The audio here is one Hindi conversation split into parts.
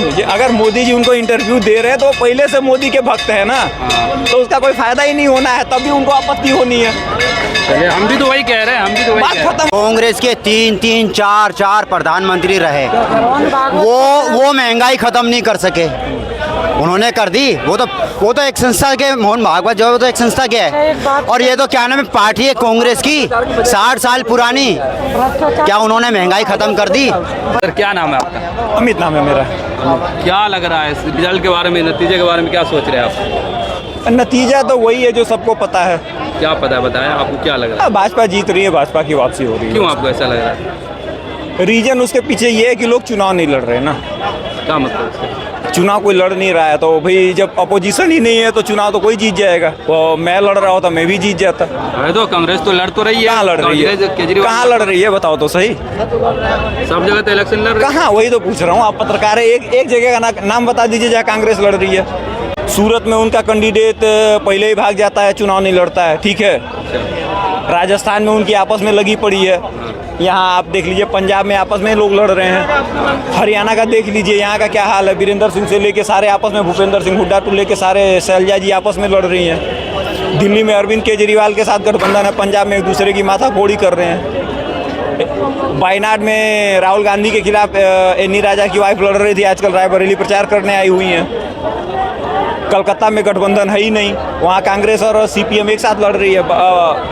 सुनिए, अगर मोदी जी उनको इंटरव्यू दे रहे हैं तो वो पहले से मोदी के भक्त है ना, तो उसका कोई फायदा ही नहीं होना है, तभी उनको आपत्ति होनी है। चलिए, हम भी तो वही कह रहे हैं, हम भी तो वही बात कह रहे हैं। खत्म। कांग्रेस के तीन चार प्रधानमंत्री रहे, वो महंगाई खत्म नहीं कर सके। उन्होंने कर दी। वो तो एक संस्था के, मोहन भागवत जो है वो तो एक संस्था के है, और ये तो क्या नाम है, पार्टी है कांग्रेस की 60 साल पुरानी। क्या उन्होंने महंगाई खत्म कर दी? सर, क्या नाम है आपका? अमित नाम है मेरा। क्या लग रहा है इस रिजल्ट के बारे में, नतीजे के बारे में क्या सोच रहे हैं आप? नतीजा तो वही है जो सबको पता है। क्या पता है, बताएं आपको क्या लग रहा है? भाजपा जीत रही है, भाजपा की वापसी हो रही है। क्यों आपको ऐसा लग रहा है? रीजन उसके पीछे ये है कि लोग चुनाव नहीं लड़ रहे ना। क्या मतलब इसका? चुनाव कोई लड़ नहीं रहा है, तो भाई जब अपोजिशन ही नहीं है तो चुनाव तो कोई जीत जाएगा। तो मैं लड़ रहा होता मैं भी जीत जाता। अरे तो कांग्रेस तो लड़ तो रही है। कहाँ लड़ रही है? केजरीवाल कहाँ लड़ रही है बताओ तो सही। सब जगह तो इलेक्शन लड़ रही है। कहाँ, वही तो पूछ रहा हूँ। आप पत्रकार है, एक जगह का नाम बता दीजिए जहाँ कांग्रेस लड़ रही है। सूरत में उनका कैंडिडेट पहले ही भाग जाता है, चुनाव नहीं लड़ता है, ठीक है। राजस्थान में उनकी आपस में लगी पड़ी है। यहाँ आप देख लीजिए, पंजाब में आपस में लोग लड़ रहे हैं। हरियाणा का देख लीजिए, यहाँ का क्या हाल है। वीरेंद्र सिंह से लेके सारे आपस में, भूपेंद्र सिंह हुड्डा टू लेके सारे शैलजा जी आपस में लड़ रही हैं। दिल्ली में अरविंद केजरीवाल के साथ गठबंधन है, पंजाब में एक दूसरे की माथाफोड़ी कर रहे हैं। वायनाड में राहुल गांधी के खिलाफ एनी राजा की वाइफ लड़ रही थी, आजकल रायबरेली प्रचार करने आई हुई हैं। कलकत्ता में गठबंधन है ही नहीं, वहाँ कांग्रेस और सीपीएम एक साथ लड़ रही है।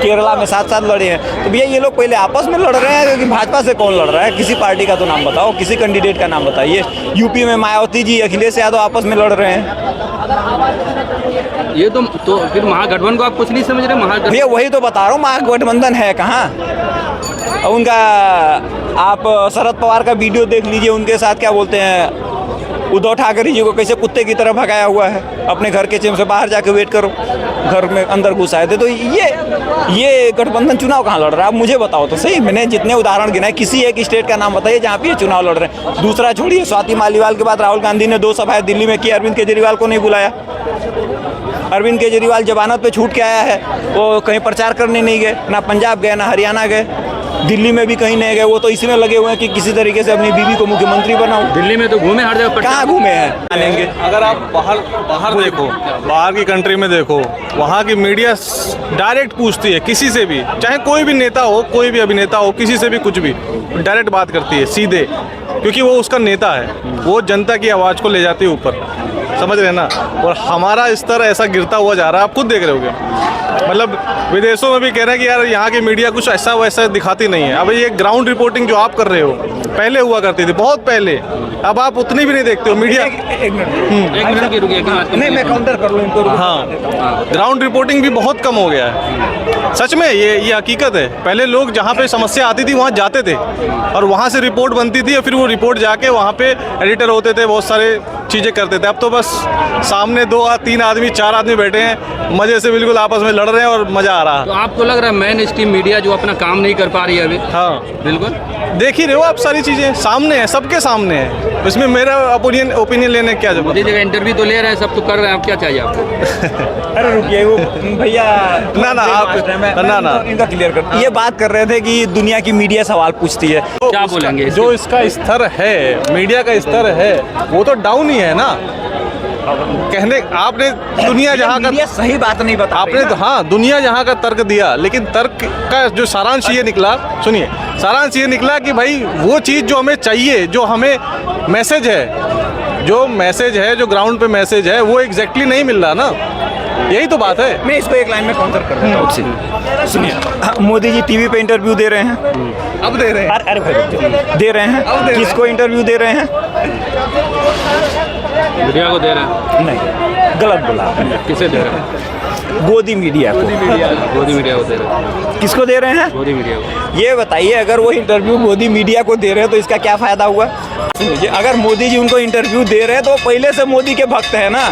केरला में साथ लड़े हैं। तो भैया ये लोग पहले आपस में लड़ रहे हैं, क्योंकि भाजपा से कौन लड़ रहा है? किसी पार्टी का तो नाम बताओ, किसी कैंडिडेट का नाम बताइए। यूपी में मायावती जी, अखिलेश यादव आपस में लड़ रहे हैं। ये तो फिर महागठबंधन को आप कुछ नहीं समझ रहे? महागठबंधन भैया वही तो बता रहा हूँ, महागठबंधन है कहाँ। उनका आप शरद पवार का वीडियो देख लीजिए, उनके साथ क्या बोलते हैं, उद्धव ठाकरे जी को कैसे कुत्ते की तरह भगाया हुआ है। अपने घर के चेम से बाहर जाके वेट करो, घर में अंदर घुस आए थे। तो ये गठबंधन चुनाव कहाँ लड़ रहा है? आप मुझे बताओ तो सही। मैंने जितने उदाहरण गिनाए, किसी एक स्टेट का नाम बताइए जहाँ पे ये चुनाव लड़ रहे हैं। दूसरा छोड़िए, स्वाति मालीवाल के बाद राहुल गांधी ने 2 सभाएं दिल्ली में की, अरविंद केजरीवाल को नहीं बुलाया। अरविंद केजरीवाल जमानत पे छूट के आया है, वो कहीं प्रचार करने नहीं गए, ना पंजाब गए ना हरियाणा गए, दिल्ली में भी कहीं नहीं गए। वो तो इसमें लगे हुए हैं कि किसी तरीके से अपनी बीवी को मुख्यमंत्री बनाओ। दिल्ली में तो घूमे हर जगह। कहाँ घूमे हैं? आनेंगे। अगर आप बाहर देखो, बाहर की कंट्री में देखो, वहाँ की मीडिया डायरेक्ट पूछती है किसी से भी, चाहे कोई भी नेता हो, कोई भी अभिनेता हो, किसी से भी कुछ भी, डायरेक्ट बात करती है सीधे, क्योंकि वो उसका नेता है। वो जनता की आवाज़ को ले जाती है ऊपर, समझ रहे ना। और हमारा स्तर ऐसा गिरता हुआ जा रहा है, आप खुद देख रहे होगे। मतलब विदेशों में भी कह रहे हैं कि यार यहाँ की मीडिया कुछ ऐसा वैसा दिखाती नहीं है। अब ये ग्राउंड रिपोर्टिंग जो आप कर रहे हो, पहले हुआ करती थी, बहुत पहले। अब आप उतनी भी नहीं देखते हो मीडिया। एक मिनट की रुकिए, नहीं, मैं काउंटर कर लूँ इनको। हाँ, ग्राउंड रिपोर्टिंग भी बहुत कम हो गया है। सच में ये हकीकत है। पहले लोग जहाँ पे समस्या आती थी वहाँ जाते थे, और वहाँ से रिपोर्ट बनती थी, और फिर वो रिपोर्ट जाके वहाँ पे एडिटर होते थे, बहुत सारे चीज़ें करते थे। अब तो बस सामने 2 3 आदमी 4 आदमी बैठे हैं, मज़े से बिल्कुल आपस में लड़ रहे हैं और मज़ा आ रहा है। तो आपको लग रहा है मेन स्ट्रीम मीडिया जो अपना काम नहीं कर पा रही है अभी? हाँ बिल्कुल, देख ही रहे हो आप, सारी चीज़ें सामने है, सबके सामने है। इसमें मेरा ओपिनियन लेने क्या जरूरत? मोदी जगह इंटरव्यू तो ले रहे हैं, सब तो कर रहे हैं, आप क्या चाहिए आपको? अरे रुकिए, वो भैया ना आप ना इनका क्लियर कर। ये बात कर रहे थे कि दुनिया की मीडिया सवाल पूछती है। क्या बोलेंगे? जो इसका स्तर है, मीडिया का स्तर है, वो तो डाउन ही है ना। कहने आपने दुनिया जहाँ का सही बात नहीं बता आपने तो, हाँ, दुनिया जहाँ का तर्क दिया, लेकिन तर्क का जो सारांश ये निकला, सुनिए, सारांश ये निकला कि भाई वो चीज़ जो हमें चाहिए, जो हमें मैसेज है, जो ग्राउंड पे मैसेज है, वो एग्जैक्टली नहीं मिल रहा ना। यही तो बात है। मैं इसको एक लाइन में काउंटर कर देता हूँ। सुनिए, मोदी जी टीवी पे इंटरव्यू दे रहे हैं। अब दे रहे हैं। अरे भाई दे रहे हैं। किसको इंटरव्यू दे रहे हैं? मीडिया को दे रहे हैं? नहीं, गलत बोला आपने। किसे दे रहे हैं? गोदी मीडिया को। गोदी मीडिया को दे रहे हैं। किसको दे रहे हैं? गोदी मीडिया को। ये बताइए, अगर वो इंटरव्यू मोदी मीडिया को दे रहे हैं तो इसका क्या फायदा हुआ? सुनिए, अगर मोदी जी उनको इंटरव्यू दे रहे हैं तो वो पहले से मोदी के भक्त है ना,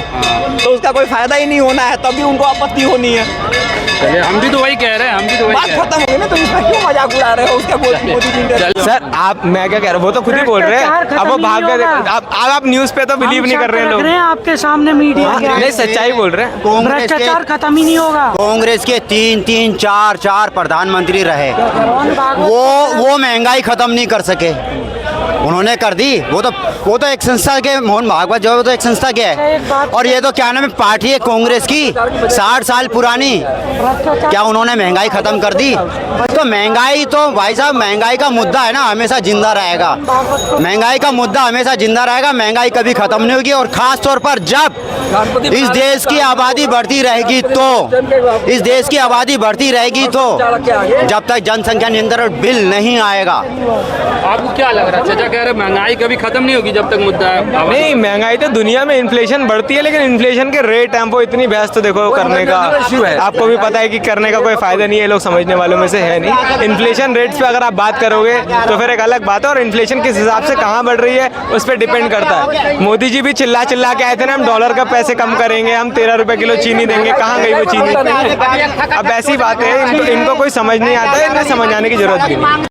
तो उसका कोई फायदा ही नहीं होना है, तभी उनको आपत्ति होनी है। चलिए, हम भी तो वही कह रहे हैं, हम भी तो वही बात कह रहे हैं। खत्म हो गई ना, तो इसमें क्यों मजाक उड़ा रहे हो? उसका मोदी जी इंटरव्यू। सर आप, मैं क्या कह रहा हूँ, वो तो खुद ही बोल रहे हैं। अब वो भाग गए। आप न्यूज़ पे तो बिलीव नहीं कर रहे हैं लोग। आपके सामने मीडिया नहीं, सच्चाई बोल रहे हैं। भ्रष्टाचार खत्म ही नहीं होगा। कांग्रेस के तीन चार प्रधानमंत्री रहे, वो महंगाई खत्म नहीं कर सके। उन्होंने कर दी। वो तो एक संस्था के, मोहन भागवत जो है वो तो एक संस्था के है। और ये तो क्या नाम है, पार्टी है कांग्रेस की 60 साल पुरानी। क्या उन्होंने महंगाई खत्म कर दी? तो महंगाई तो भाई साहब, महंगाई का मुद्दा है ना, हमेशा जिंदा रहेगा। महंगाई का मुद्दा हमेशा जिंदा रहेगा। महंगाई कभी खत्म नहीं होगी। और खास तौर पर जब इस देश की आबादी बढ़ती रहेगी तो, इस देश की आबादी बढ़ती रहेगी तो, जब तक जनसंख्या नियंत्रण बिल नहीं आएगा। आपको क्या लग रहा है? चाचा कह रहे महंगाई कभी खत्म नहीं होगी जब तक मुद्दा है। नहीं, महंगाई तो दुनिया में इन्फ्लेशन बढ़ती है, लेकिन इन्फ्लेशन के रेट हैं वो इतनी बहस तो देखो करने का, आपको भी पता है कि करने का कोई फायदा नहीं है, लोग समझने वालों में से है नहीं। इन्फ्लेशन रेट्स पे अगर आप बात करोगे तो फिर एक अलग बात है, और इन्फ्लेशन किस हिसाब से कहाँ बढ़ रही है उस पर डिपेंड करता है। मोदी जी भी चिल्ला के आए थे ना, हम डॉलर का पैसे कम करेंगे, हम 13 रुपए किलो चीनी देंगे, कहाँ गई वो चीनी? अब ऐसी बात है, इनको कोई समझ नहीं आता है, इन्हें समझ आने की जरूरत भी नहीं।